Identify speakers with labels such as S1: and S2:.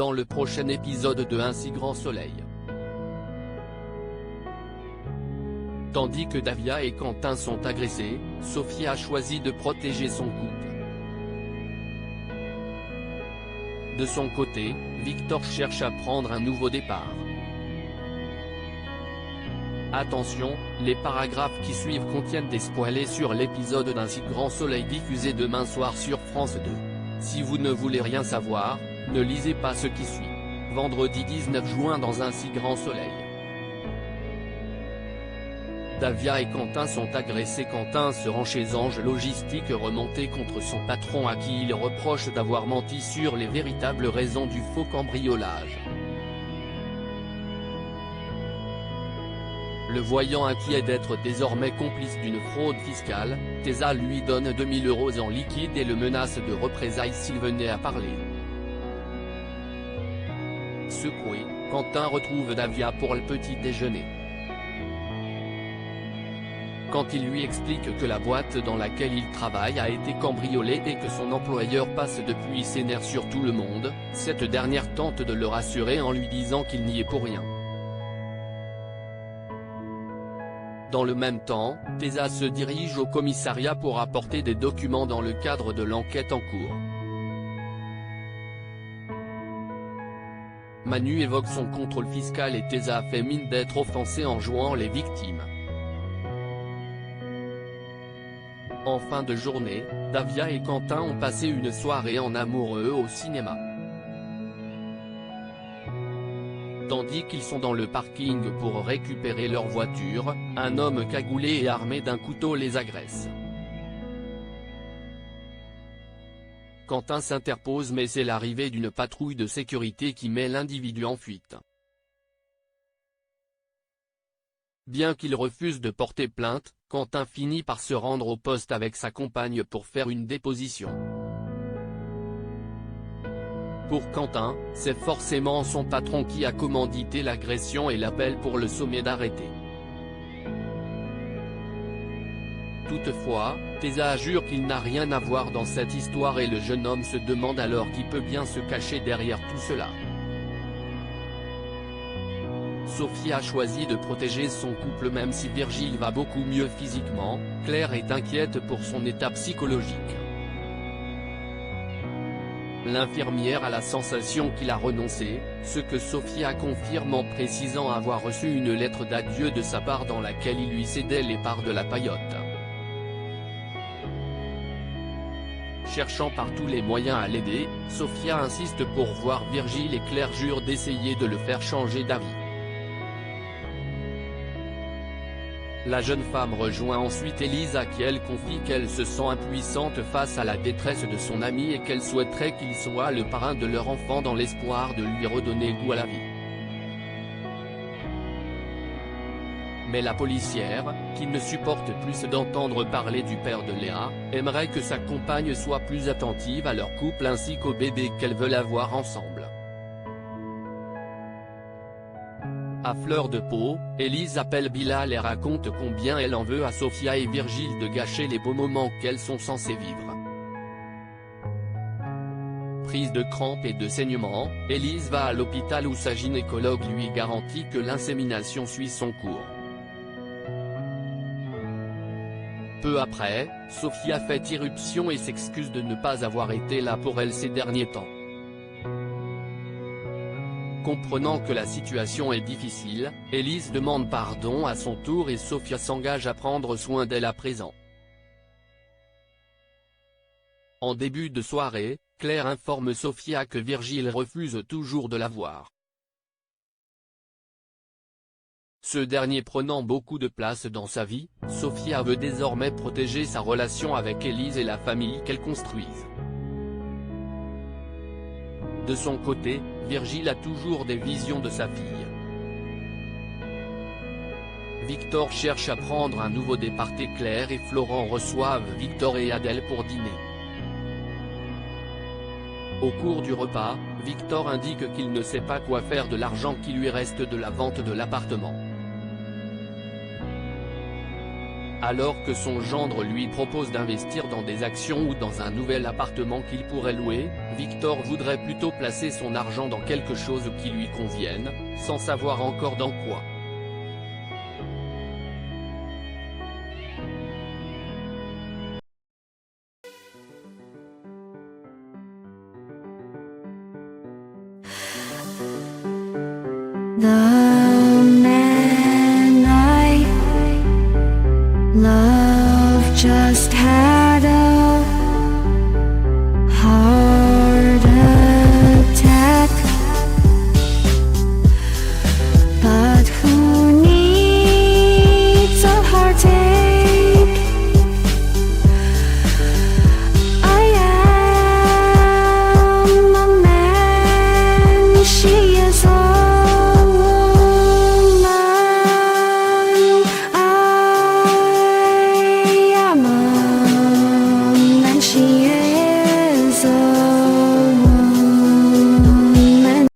S1: dans le prochain épisode de Un si grand soleil. Tandis que Davia et Quentin sont agressés, Sophia a choisi de protéger son couple. De son côté, Victor cherche à prendre un nouveau départ. Attention, les paragraphes qui suivent contiennent des spoilers sur l'épisode d'Un si grand soleil diffusé demain soir sur France 2. Si vous ne voulez rien savoir, ne lisez pas ce qui suit. Vendredi 19 juin dans Un si grand soleil. Davia et Quentin sont agressés. Quentin se rend chez Ange Logistique remonter contre son patron à qui il reproche d'avoir menti sur les véritables raisons du faux cambriolage. Le voyant inquiet d'être désormais complice d'une fraude fiscale, Tesa lui donne 2000 € en liquide et le menace de représailles s'il venait à parler. Secoué, Quentin retrouve Davia pour le petit déjeuner. Quand il lui explique que la boîte dans laquelle il travaille a été cambriolée et que son employeur passe depuis, s'énerve sur tout le monde, cette dernière tente de le rassurer en lui disant qu'il n'y est pour rien. Dans le même temps, Tesa se dirige au commissariat pour apporter des documents dans le cadre de l'enquête en cours. Manu évoque son contrôle fiscal et Tesa fait mine d'être offensée en jouant les victimes. En fin de journée, Davia et Quentin ont passé une soirée en amoureux au cinéma. Tandis qu'ils sont dans le parking pour récupérer leur voiture, un homme cagoulé et armé d'un couteau les agresse. Quentin s'interpose mais c'est l'arrivée d'une patrouille de sécurité qui met l'individu en fuite. Bien qu'il refuse de porter plainte, Quentin finit par se rendre au poste avec sa compagne pour faire une déposition. Pour Quentin, c'est forcément son patron qui a commandité l'agression et l'appelle pour le sommer d'arrêter. Toutefois, Tesa jure qu'il n'a rien à voir dans cette histoire et le jeune homme se demande alors qui peut bien se cacher derrière tout cela. Sophia a choisi de protéger son couple même si Virgile va beaucoup mieux physiquement, Claire est inquiète pour son état psychologique. L'infirmière a la sensation qu'il a renoncé, ce que Sophia confirme en précisant avoir reçu une lettre d'adieu de sa part dans laquelle il lui cédait les parts de la paillote. Cherchant par tous les moyens à l'aider, Sophia insiste pour voir Virgile et Claire jurent d'essayer de le faire changer d'avis. La jeune femme rejoint ensuite Élise à qui elle confie qu'elle se sent impuissante face à la détresse de son ami et qu'elle souhaiterait qu'il soit le parrain de leur enfant dans l'espoir de lui redonner goût à la vie. Mais la policière, qui ne supporte plus d'entendre parler du père de Léa, aimerait que sa compagne soit plus attentive à leur couple ainsi qu'au bébé qu'elles veulent avoir ensemble. À fleur de peau, Élise appelle Bilal et raconte combien elle en veut à Sophia et Virgile de gâcher les beaux moments qu'elles sont censées vivre. Prise de crampes et de saignements, Élise va à l'hôpital où sa gynécologue lui garantit que l'insémination suit son cours. Peu après, Sophia fait irruption et s'excuse de ne pas avoir été là pour elle ces derniers temps. Comprenant que la situation est difficile, Élise demande pardon à son tour et Sophia s'engage à prendre soin d'elle à présent. En début de soirée, Claire informe Sophia que Virgile refuse toujours de la voir. Ce dernier prenant beaucoup de place dans sa vie, Sophia veut désormais protéger sa relation avec Élise et la famille qu'elle construise. De son côté, Virgile a toujours des visions de sa fille. Victor cherche à prendre un nouveau départ et Claire et Florent reçoivent Victor et Adèle pour dîner. Au cours du repas, Victor indique qu'il ne sait pas quoi faire de l'argent qui lui reste de la vente de l'appartement. Alors que son gendre lui propose d'investir dans des actions ou dans un nouvel appartement qu'il pourrait louer, Victor voudrait plutôt placer son argent dans quelque chose qui lui convienne, sans savoir encore dans quoi.
S2: The man I love just had a heart attack, but who needs a heartache? I am a man, she is a she is